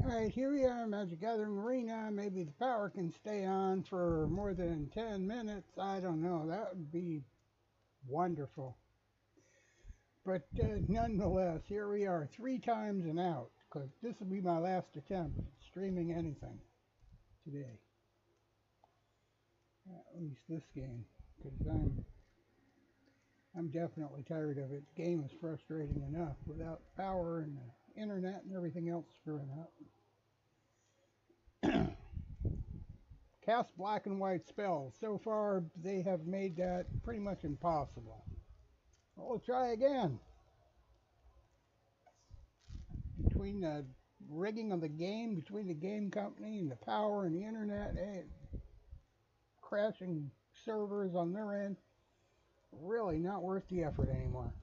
Alright, here we are, Magic Gathering Arena. Maybe the power can stay on for more than 10 minutes. I don't know. That would be wonderful. But nonetheless, here we are, 3 times and out. Because this will be my last attempt at streaming anything today. At least this game. Because I'm definitely tired of it. The game is frustrating enough without power and the internet and everything else screwing up. Cast black and white spells. So far, they have made that pretty much impossible. Well, we'll try again. Between the rigging of the game, between the game company and the power and the internet, crashing servers on their end, really not worth the effort anymore.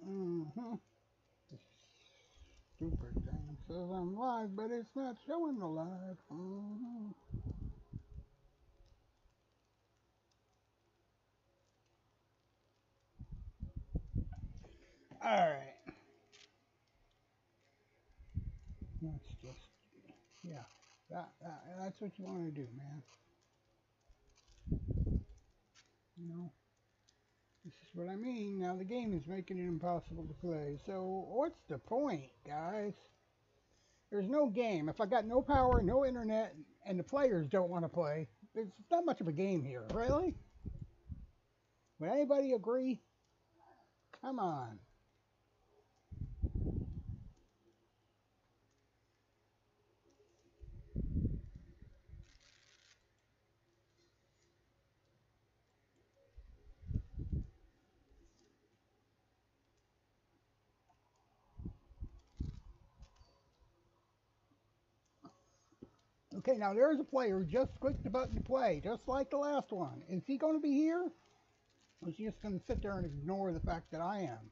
Mm-hmm. Stupid thing says I'm live, but it's not showing the live. Mm-hmm. Alright. That's just, yeah. That's what you want to do, man. You know? This is what I mean. Now the game is making it impossible to play. So what's the point, guys? There's no game. If I got no power, no internet, and the players don't want to play, there's not much of a game here, really? Would anybody agree? Come on. Okay, now there's a player who just clicked the button to play, just like the last one. Is he going to be here? Or is he just going to sit there and ignore the fact that I am?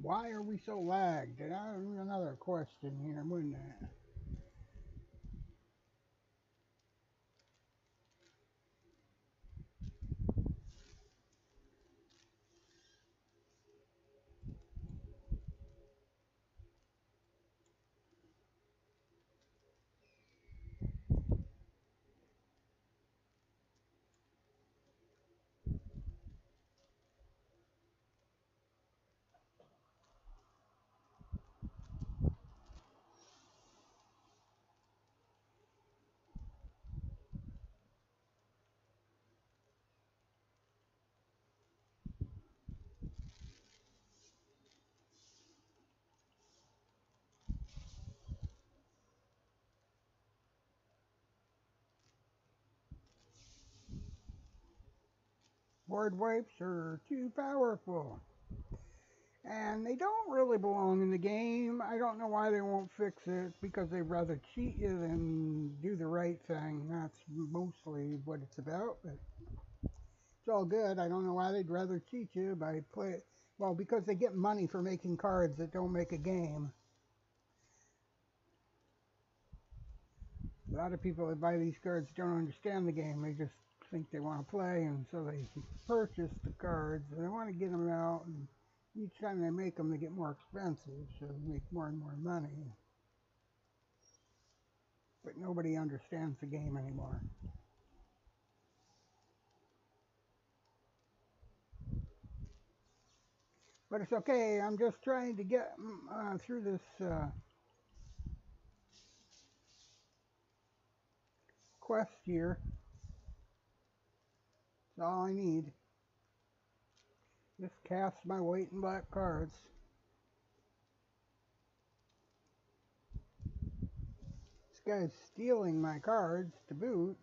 Why are we so lagged? And another question here, wouldn't it? Board wipes are too powerful. And they don't really belong in the game. I don't know why they won't fix it, because they'd rather cheat you than do the right thing. That's mostly what it's about, but it's all good. I don't know why they'd rather cheat you by play. Well, because they get money for making cards that don't make a game. A lot of people that buy these cards don't understand the game. They just think they want to play, and so they purchase the cards, and they want to get them out, and each time they make them, they get more expensive, so they make more and more money. But nobody understands the game anymore. But it's okay. I'm just trying to get through this quest here. That's all I need. Just cast my white and black cards. This guy's stealing my cards to boot.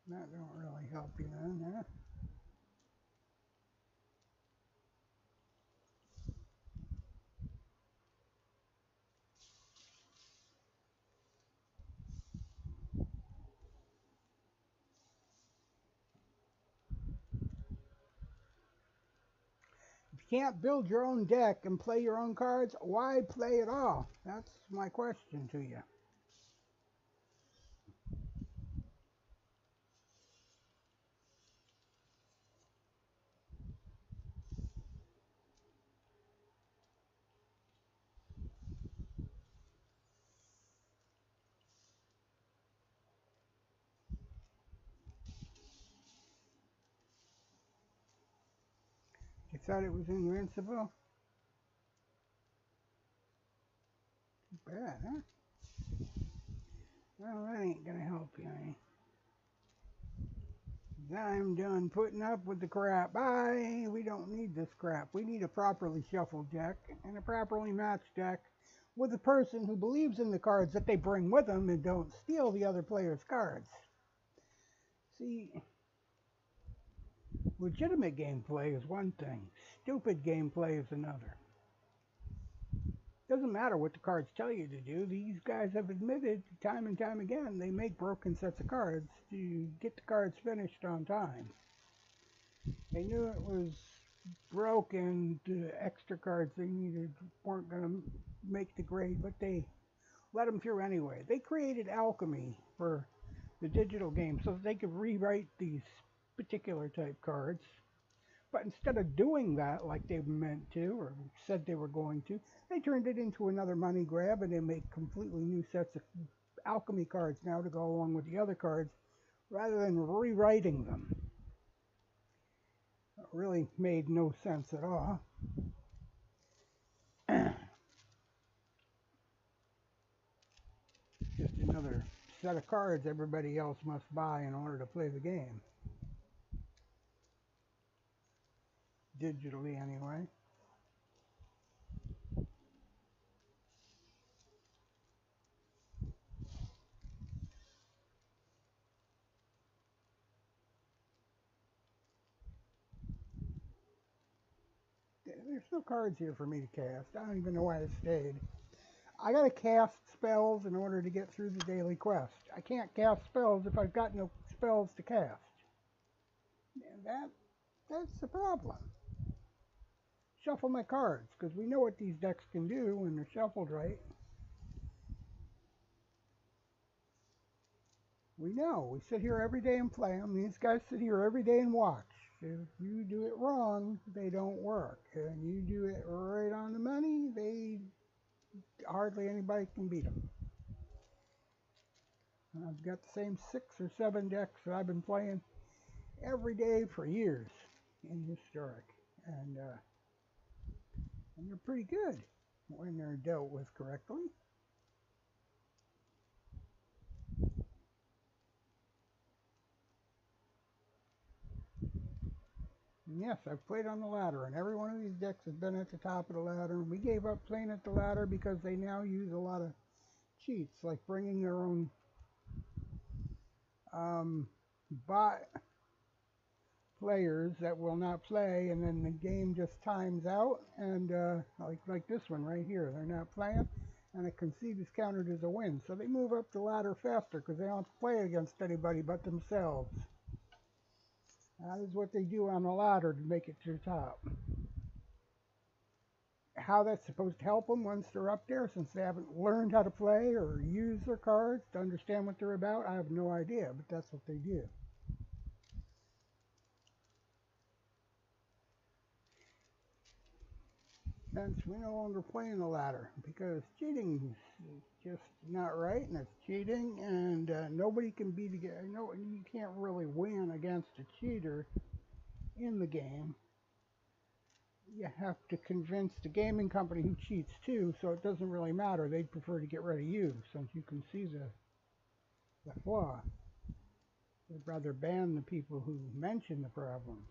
That don't really help you then, huh? If you can't build your own deck and play your own cards, why play at all? That's my question to you. You thought it was invincible? Too bad, huh? Well, that ain't gonna help you any. I'm done putting up with the crap. Bye! We don't need this crap. We need a properly shuffled deck and a properly matched deck with a person who believes in the cards that they bring with them and don't steal the other player's cards. See, legitimate gameplay is one thing. Stupid gameplay is another. Doesn't matter what the cards tell you to do. These guys have admitted time and time again they make broken sets of cards to get the cards finished on time. They knew it was broken. The extra cards they needed weren't going to make the grade, but they let them through anyway. They created alchemy for the digital game so that they could rewrite these particular type cards. But instead of doing that like they meant to or said they were going to, they turned it into another money grab and they make completely new sets of alchemy cards now to go along with the other cards rather than rewriting them. It really made no sense at all. Just another set of cards everybody else must buy in order to play the game. Digitally anyway. There's no cards here for me to cast. I don't even know why I stayed. I gotta cast spells in order to get through the daily quest. I can't cast spells if I've got no spells to cast. And that's the problem. Shuffle my cards, because we know what these decks can do when they're shuffled right. We know. We sit here every day and play them. These guys sit here every day and watch. If you do it wrong, they don't work. And you do it right on the money, hardly anybody can beat them. I've got the same 6 or 7 decks that I've been playing every day for years in Historic. And they're pretty good when they're dealt with correctly. And yes, I've played on the ladder, and every one of these decks has been at the top of the ladder. We gave up playing at the ladder because they now use a lot of cheats, like bringing their own bot players that will not play, and then the game just times out. And like this one right here, they're not playing, and a concede is counted as a win. So they move up the ladder faster because they don't play against anybody but themselves. That is what they do on the ladder to make it to the top. How that's supposed to help them once they're up there, since they haven't learned how to play or use their cards to understand what they're about, I have no idea, but that's what they do. Hence, we no longer play in the ladder because cheating is just not right, and it's cheating, and nobody can beat against. No, you can't really win against a cheater in the game. You have to convince the gaming company who cheats too, so it doesn't really matter. They'd prefer to get rid of you since you can see the flaw. They'd rather ban the people who mention the problems.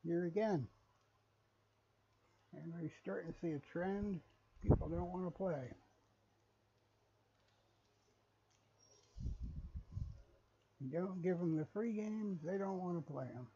Here again, and we're starting to see a trend. People don't want to play. You don't give them the free games, they don't want to play them.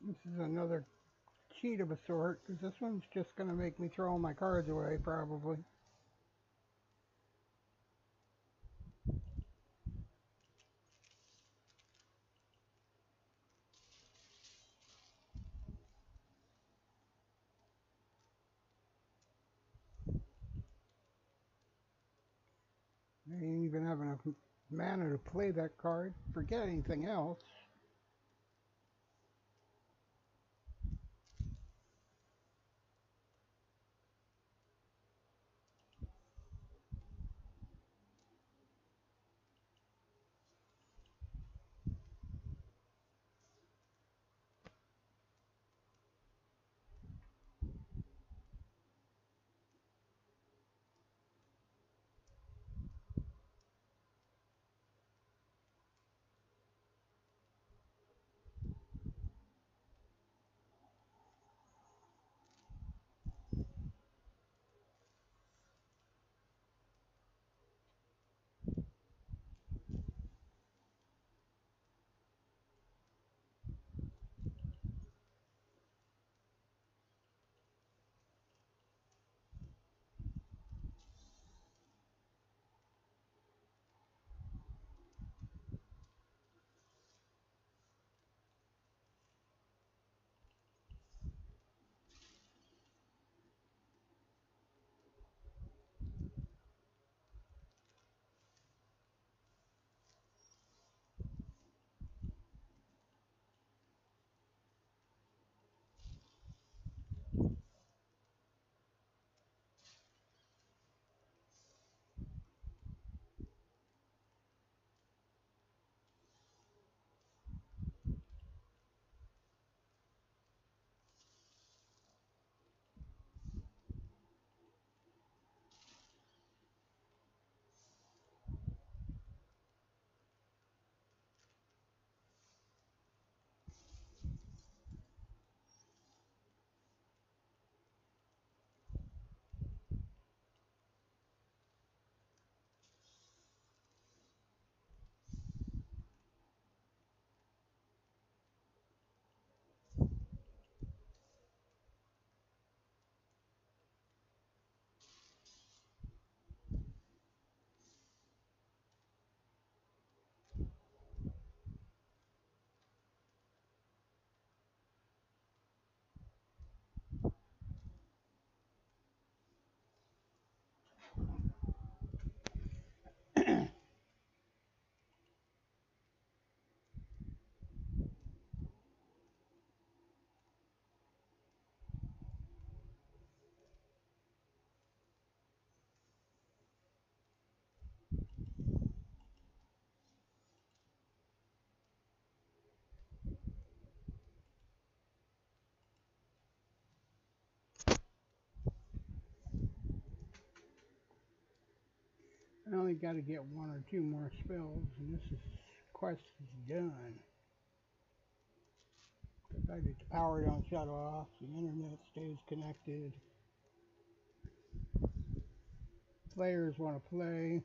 This is another cheat of a sort, because this one's just going to make me throw all my cards away, probably. I didn't even have enough mana to play that card. Forget anything else. I only got to get one or two more spells, and this quest is done. Provided the power don't shut off, the internet stays connected, players want to play.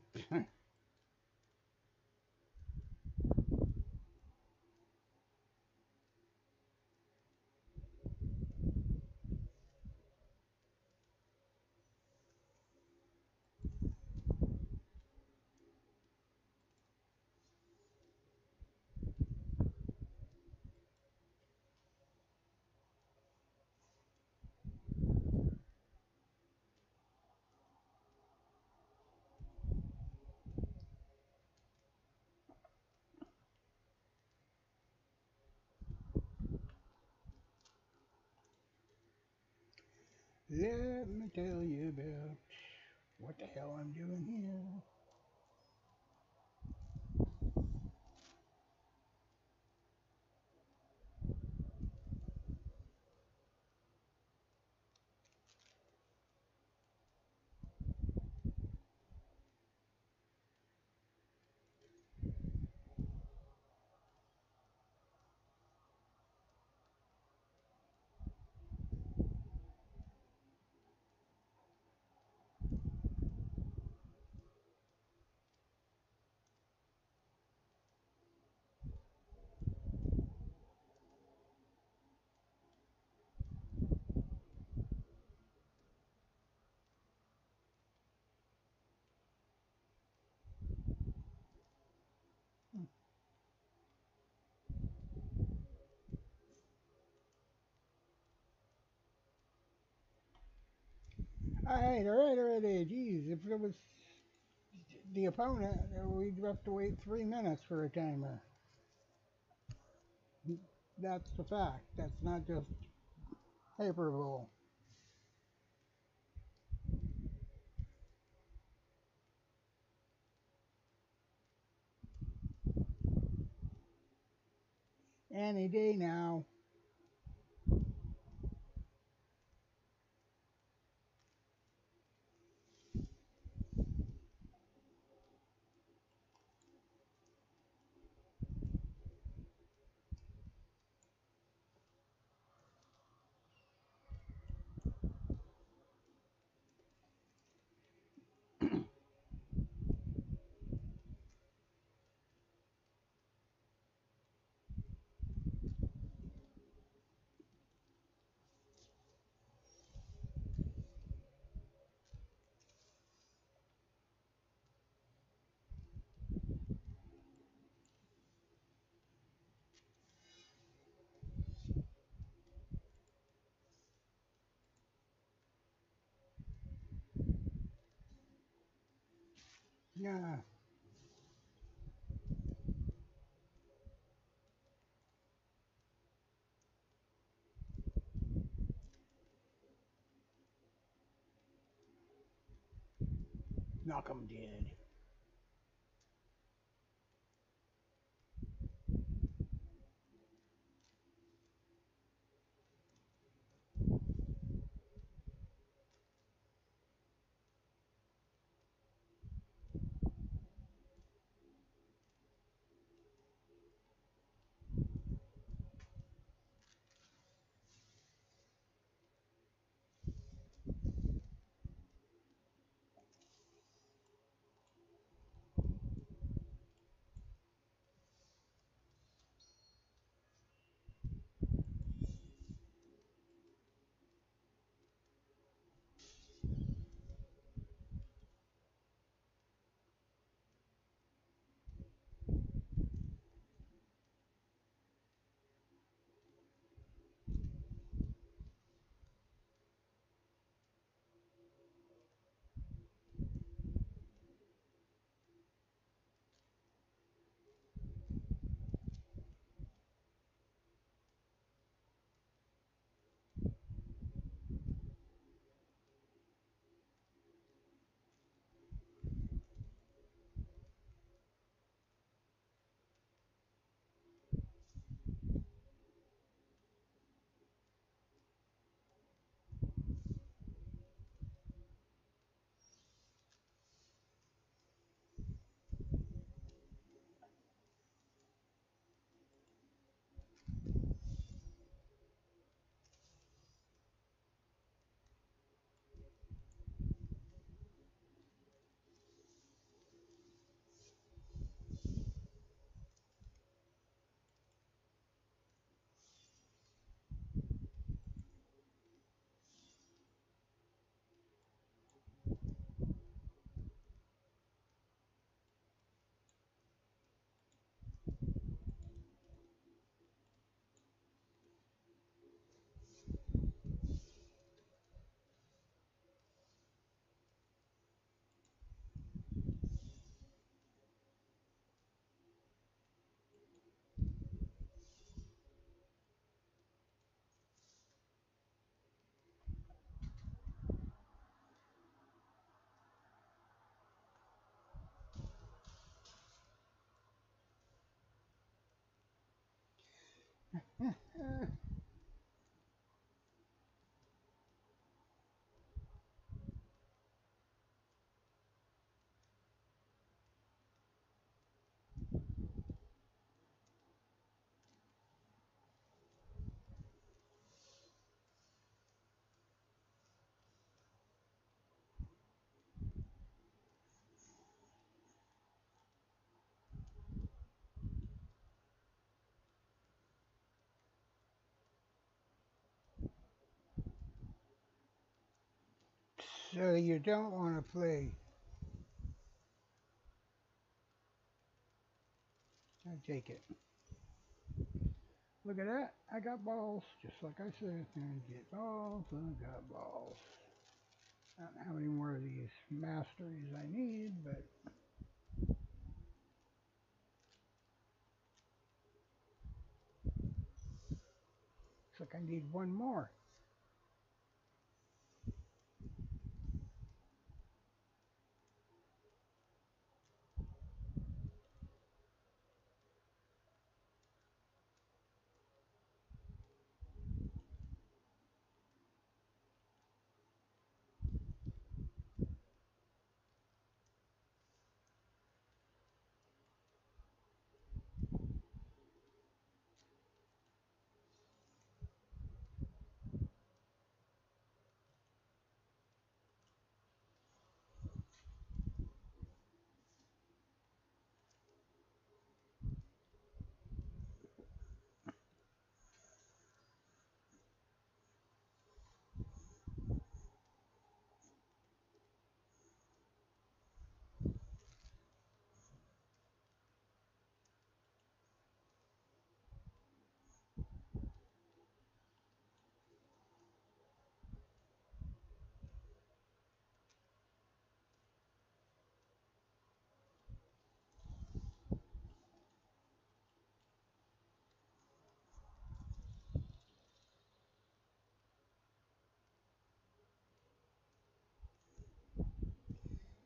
Let me tell you about what the hell I'm doing here. Alright, Jeez, if it was the opponent, we'd have to wait 3 minutes for a timer. That's the fact. That's not just hyperbole. Any day now. Nah, knock 'em dead. So you don't want to play. I take it. Look at that. I got balls. Just like I said. I get balls. I got balls. I don't know how many more of these masteries I need, but looks like I need one more.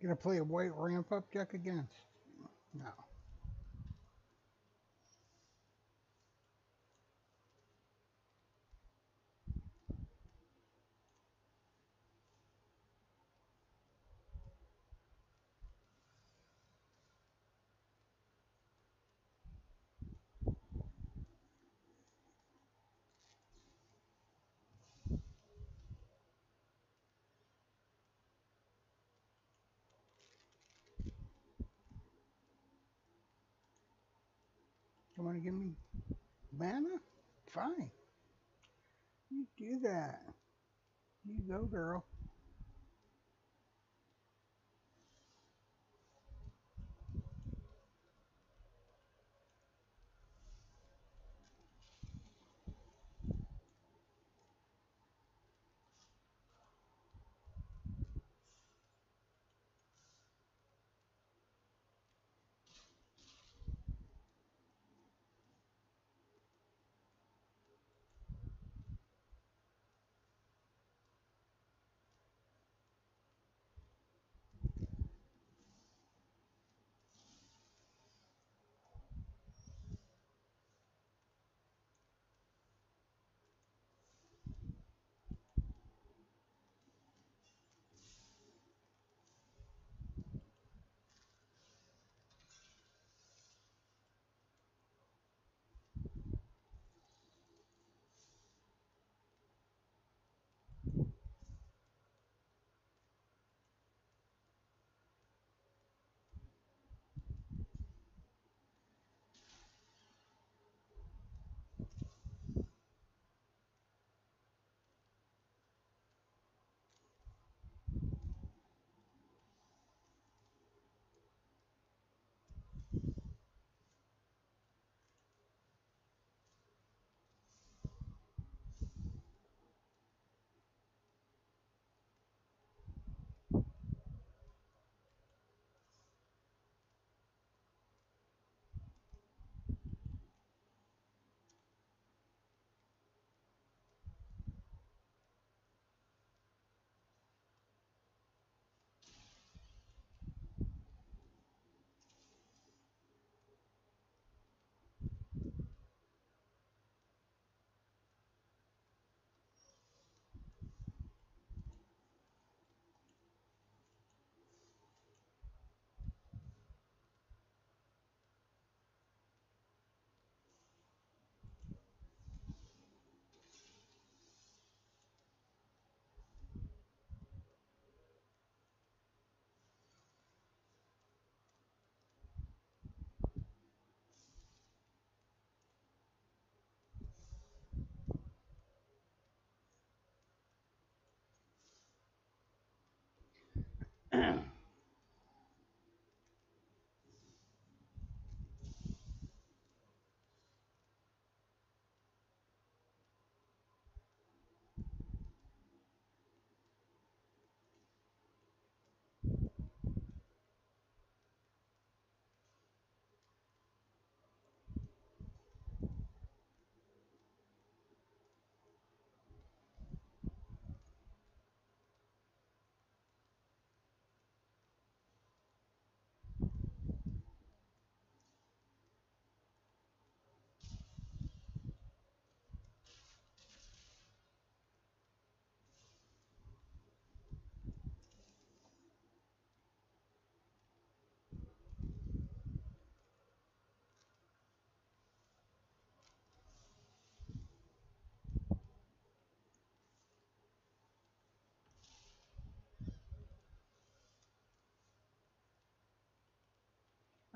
Gonna play a white ramp up deck against? No. You wanna give me mana? Fine. You do that. You go, girl.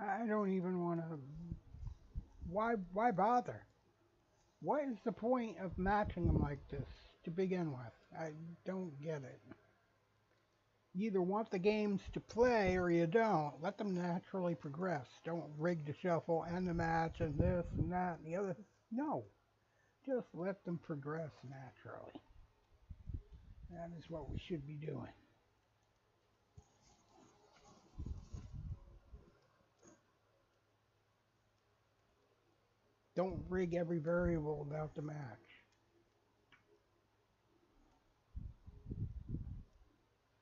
I don't even want to. Why bother? What is the point of matching them like this to begin with? I don't get it. You either want the games to play or you don't. Let them naturally progress. Don't rig the shuffle and the match and this and that and the other. No. Just let them progress naturally. That is what we should be doing. Don't rig every variable about the match.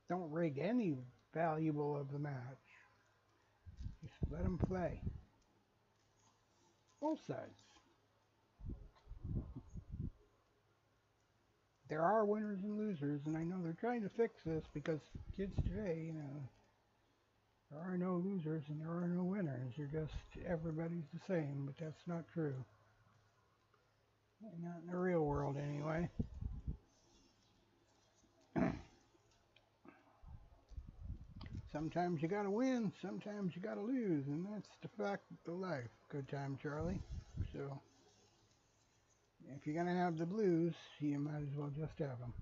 Don't rig any valuable of the match. Just let them play. Both sides. There are winners and losers, and I know they're trying to fix this because kids today, there are no losers and there are no winners. You're just, everybody's the same, but that's not true. Not in the real world, anyway. Sometimes you gotta win, sometimes you gotta lose, and that's the fact of life. Good time, Charlie. So, if you're gonna have the blues, you might as well just have them.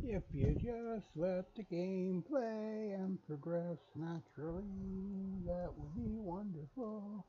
If you just let the game play and progress naturally, that would be wonderful.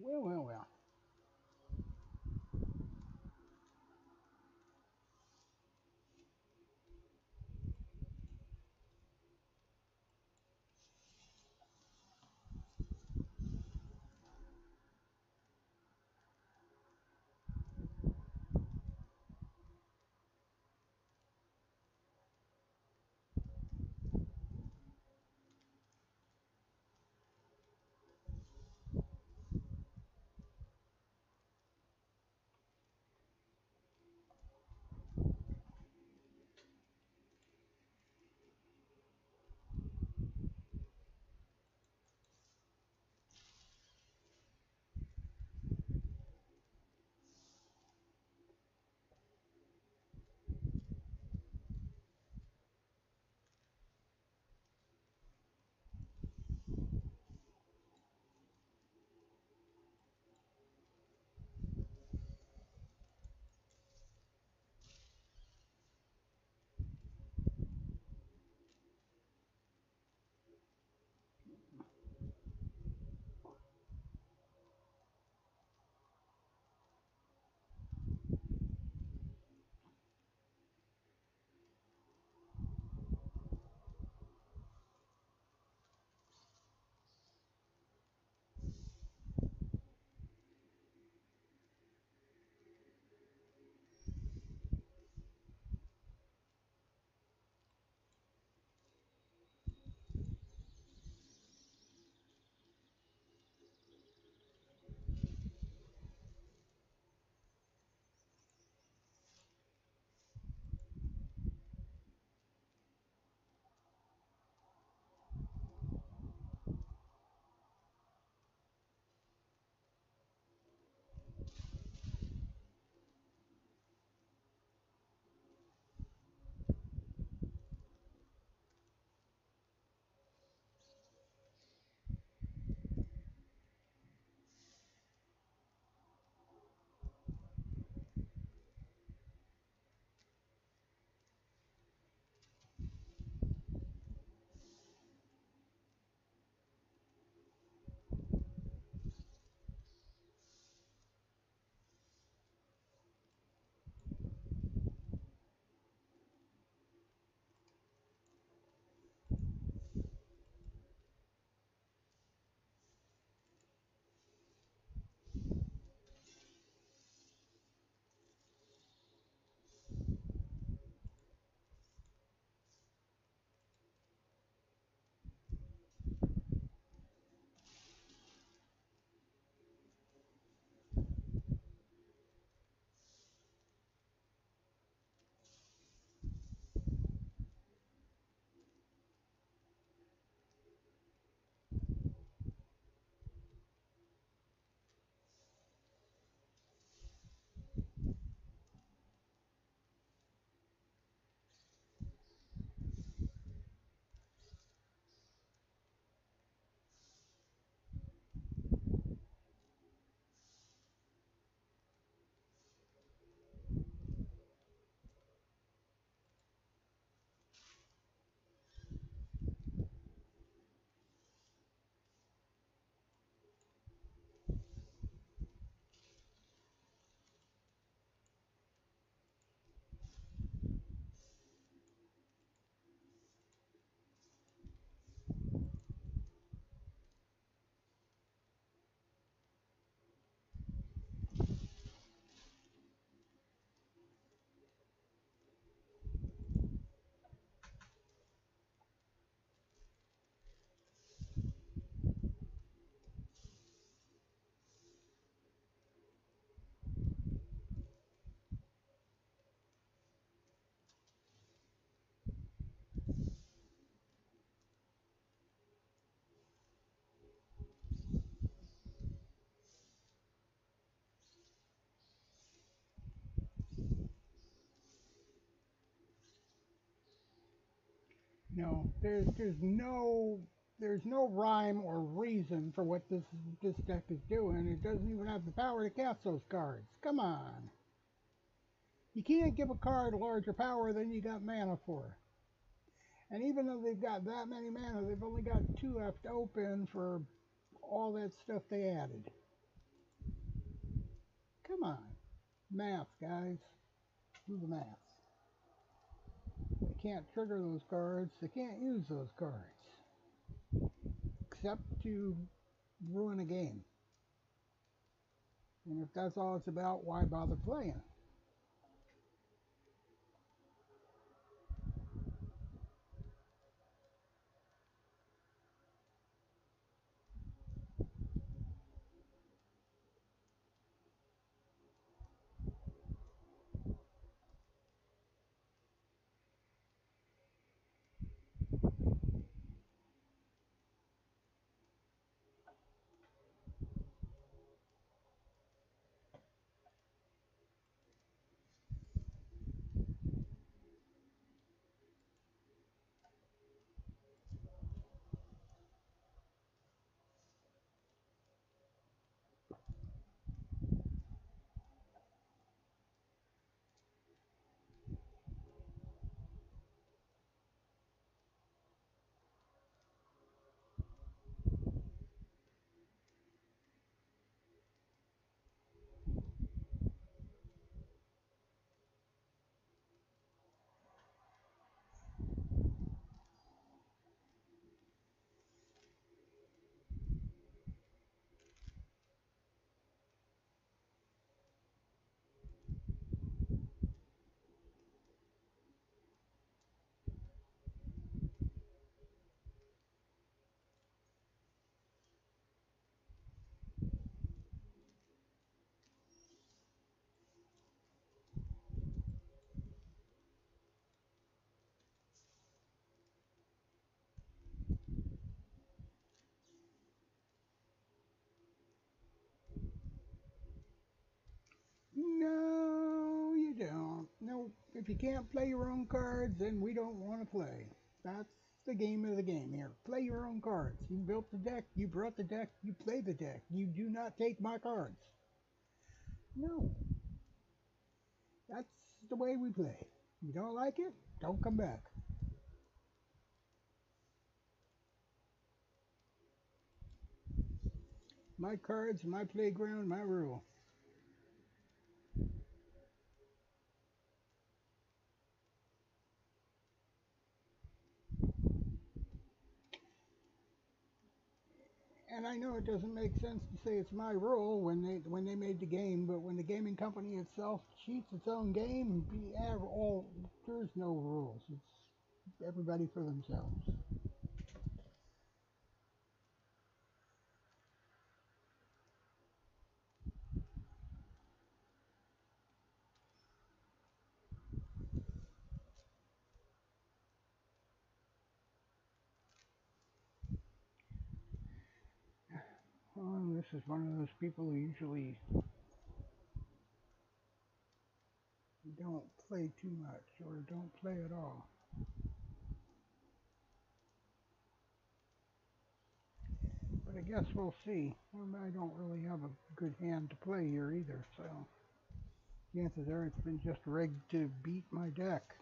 Well, well, well. No, there's no rhyme or reason for what this deck is doing. It doesn't even have the power to cast those cards. Come on. You can't give a card larger power than you got mana for. And even though they've got that many mana, they've only got two left open for all that stuff they added. Come on. Math, guys. Do the math. They can't trigger those cards. They can't use those cards. Except to ruin a game. And if that's all it's about, why bother playing? No, you don't. No, if you can't play your own cards, then we don't want to play. That's the game of the game here. Play your own cards. You built the deck, you brought the deck, you play the deck. You do not take my cards. No, that's the way we play. You don't like it? Don't come back. My cards, my playground, my rule. And I know it doesn't make sense to say it's my rule when they made the game, but when the gaming company itself cheats its own game, there's no rules. It's everybody for themselves. Oh, this is one of those people who usually don't play too much or don't play at all. But I guess we'll see. I don't really have a good hand to play here either, so chances are it's been just rigged to beat my deck.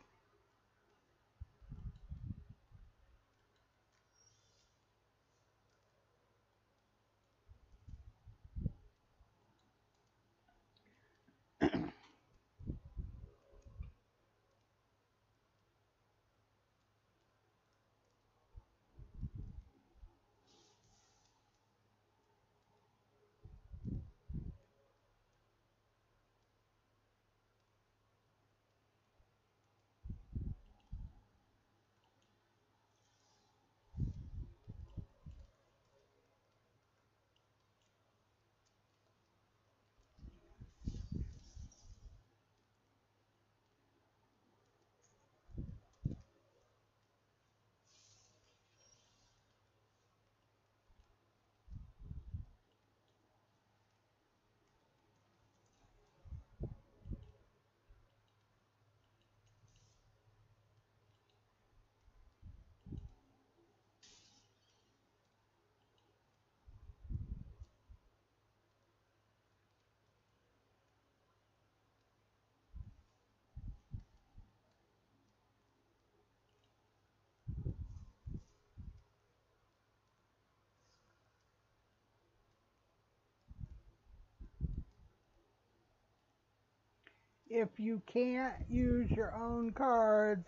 If you can't use your own cards,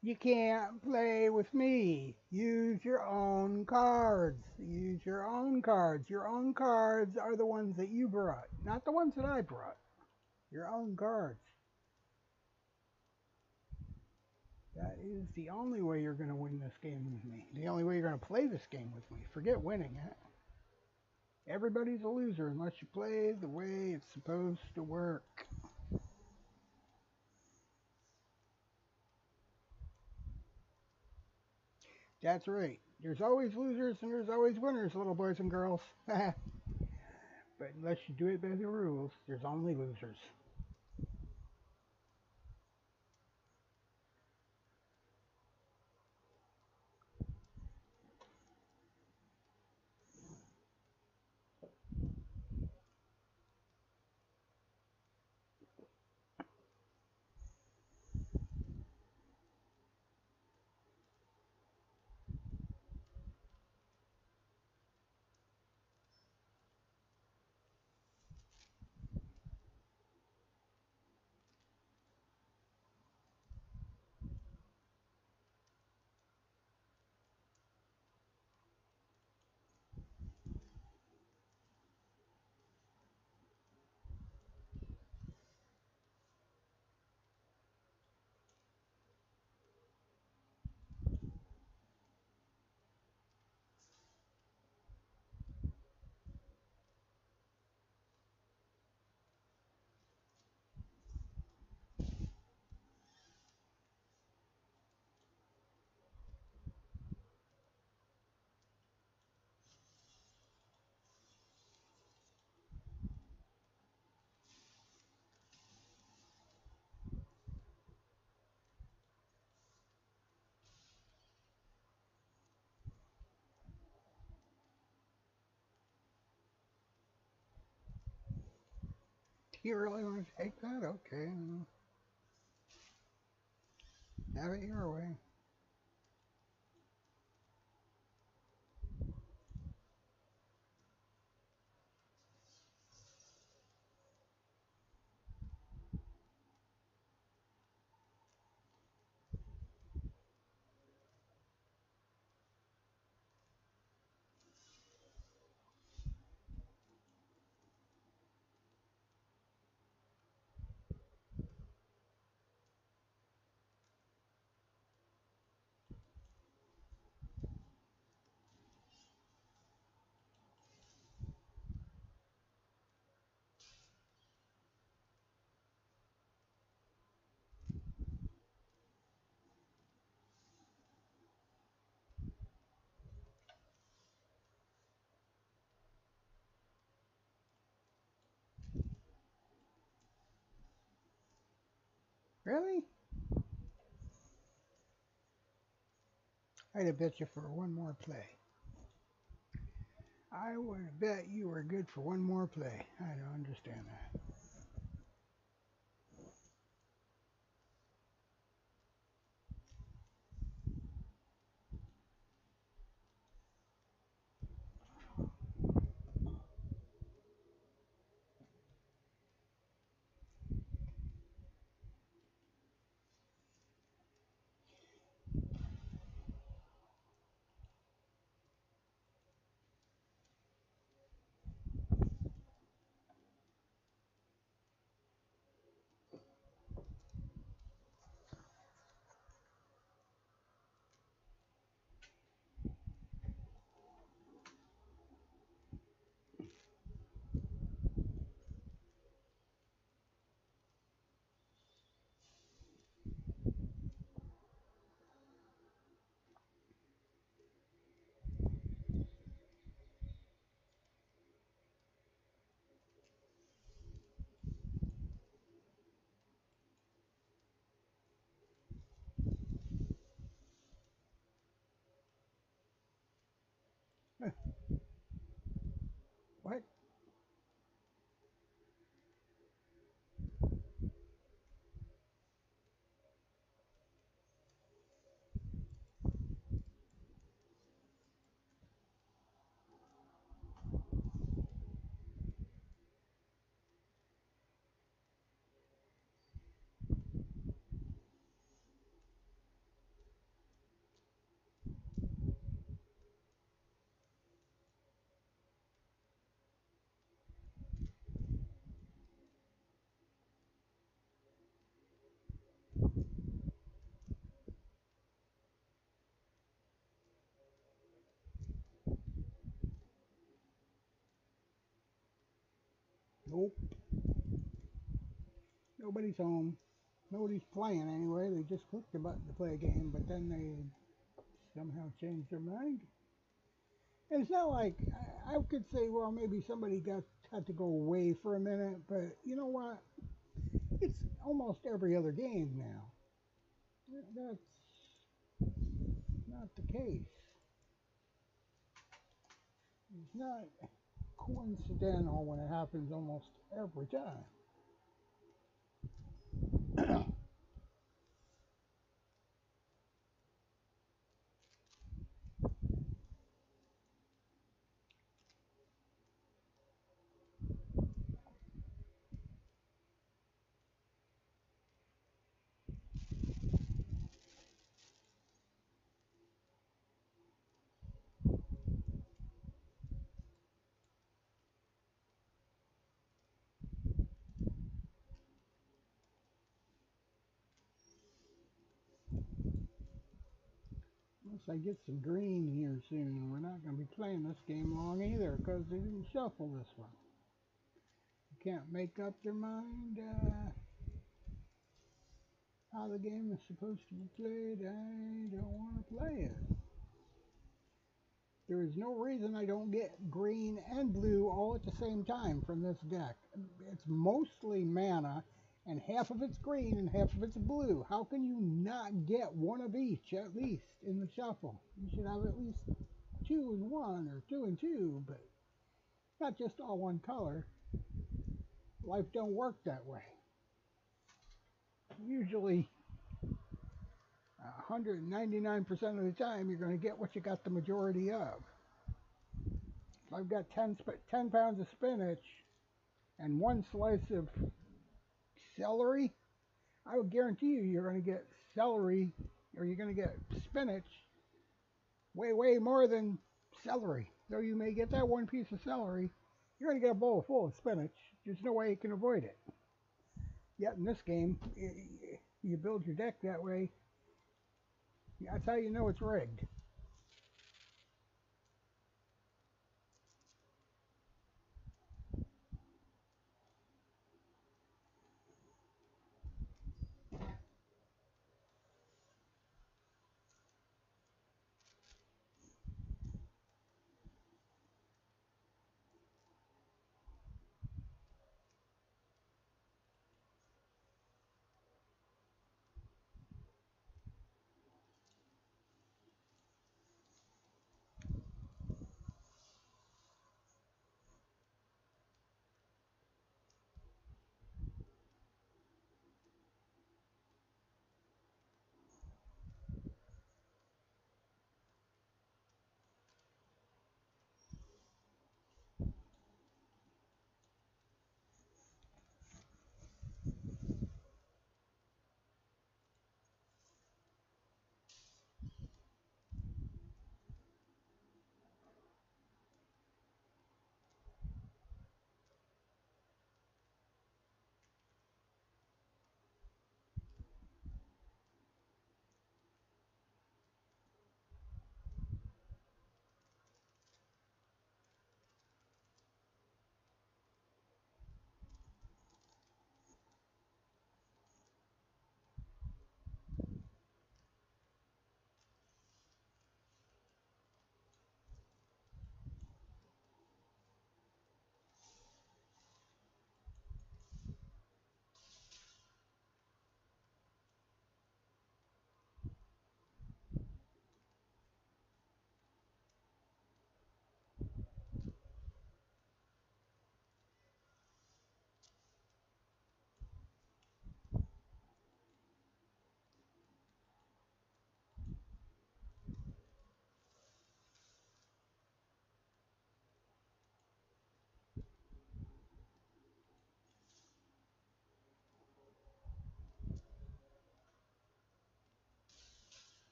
you can't play with me. Use your own cards. Use your own cards. Your own cards are the ones that you brought, not the ones that I brought. Your own cards. That is the only way you're going to win this game with me. The only way you're going to play this game with me. Forget winning it. Everybody's a loser unless you play the way it's supposed to work. That's right. There's always losers and there's always winners, little boys and girls. But unless you do it by the rules, there's only losers. Do you really want to take that? Okay. Have it your way. Really? I'd have bet you for one more play. I would have bet you were good for one more play. I don't understand that. Nope. Nobody's home. Nobody's playing anyway. They just clicked the button to play a game, but then they somehow changed their mind. And it's not like I could say, well, maybe somebody had to go away for a minute, but you know what? It's almost every other game now. That's not the case. It's not coincidental when it happens almost every time. Unless I get some green here soon, we're not going to be playing this game long either because they didn't shuffle this one. You can't make up their mind how the game is supposed to be played. I don't want to play it. There is no reason I don't get green and blue all at the same time from this deck. It's mostly mana, and half of it's green and half of it's blue. How can you not get one of each at least in the shuffle? You should have at least 2 and 1 or 2 and 2, but not just all one color. Life don't work that way. Usually 199% of the time you're going to get what you got the majority of. If I've got 10 pounds of spinach and 1 slice of celery, I would guarantee you're going to get celery, or you're going to get spinach way more than celery. Though you may get that 1 piece of celery, you're going to get a bowl full of spinach. There's no way you can avoid it. Yet in this game, you build your deck that way. That's how you know it's rigged.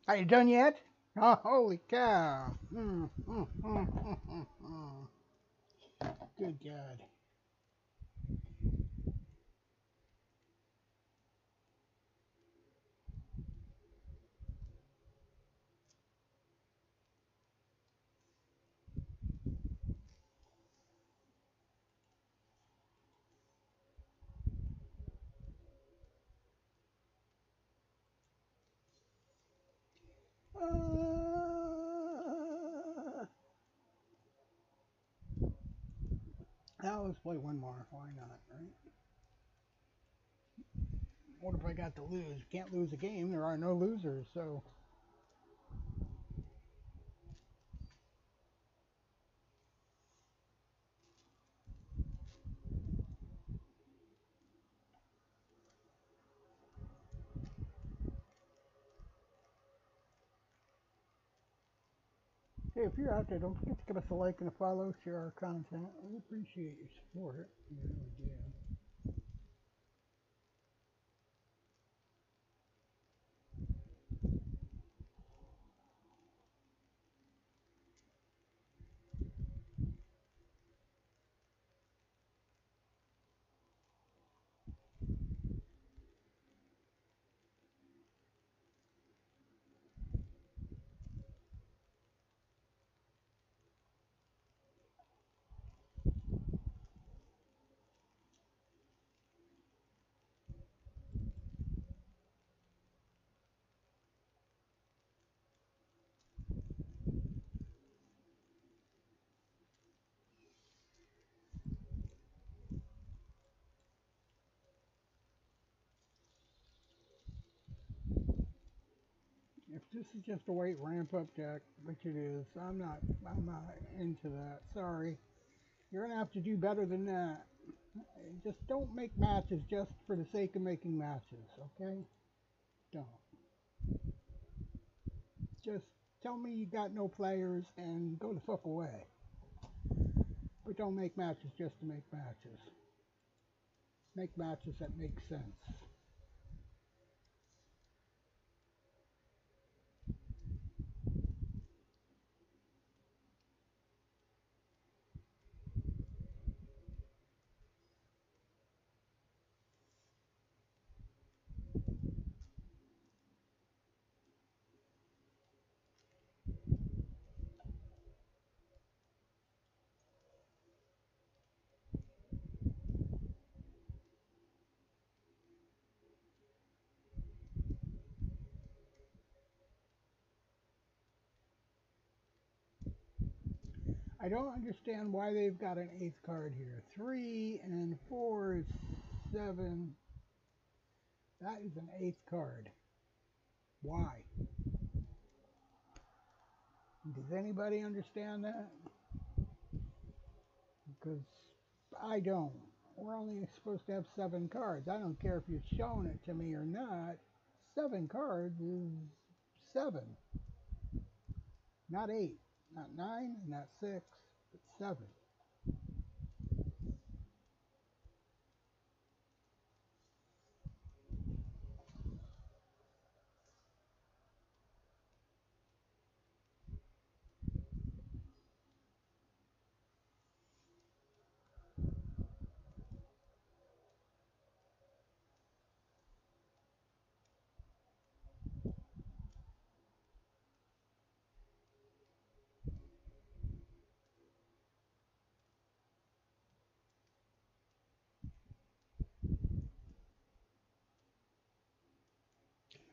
Are you done yet? Oh, holy cow. Good God. Now let's play one more. Why not, right? What if I got to lose? Can't lose a game. There are no losers, so. Hey, if you're out there, don't forget to give us a like and a follow, share our content. We appreciate your support. We really do. If this is just a white ramp up deck, which it is, I'm not into that. Sorry. You're gonna have to do better than that. Just don't make matches just for the sake of making matches, okay? Don't. Just tell me you got no players and go the fuck away. But don't make matches just to make matches. Make matches that make sense. I don't understand why they've got an eighth card here. 3 and 4 is 7. That is an eighth card. Why? Does anybody understand that? Because I don't. We're only supposed to have 7 cards. I don't care if you've shown it to me or not. 7 cards is 7, not 8, not 9, not 6, but 7.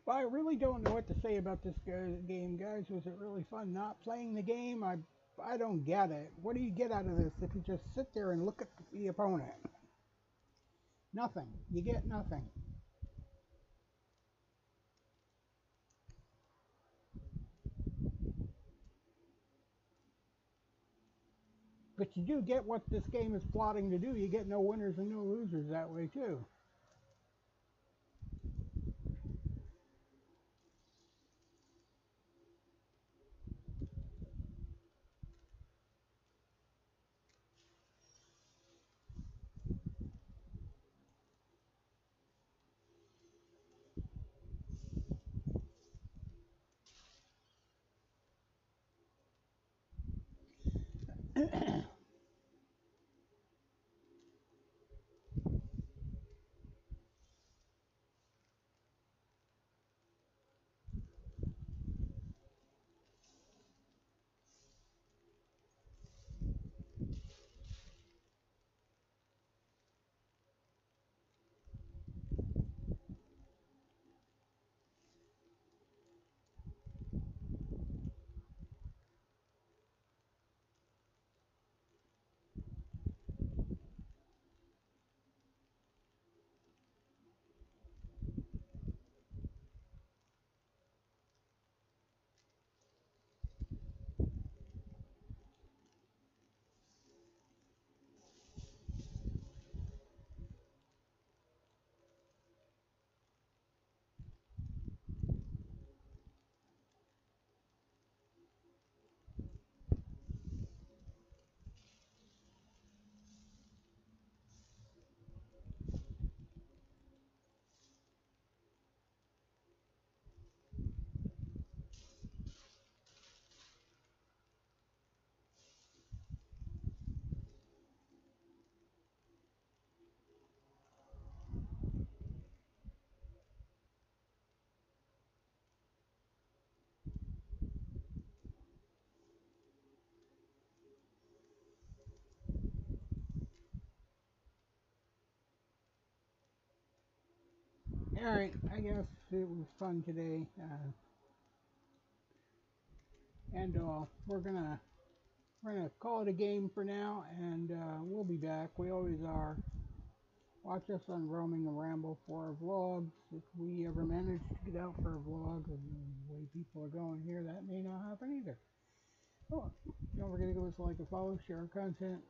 Well, I really don't know what to say about this game, guys. Was it really fun not playing the game? I don't get it. What do you get out of this if you just sit there and look at the opponent? Nothing. You get nothing. But you do get what this game is plotting to do. You get no winners and no losers that way, too. Alright, I guess it was fun today. And we're gonna call it a game for now, and we'll be back. We always are. Watch us on Roaming the Ramble for our vlogs. If we ever manage to get out for a vlog, and the way people are going here, that may not happen either. Oh, don't forget to give us a like, a follow, share our content.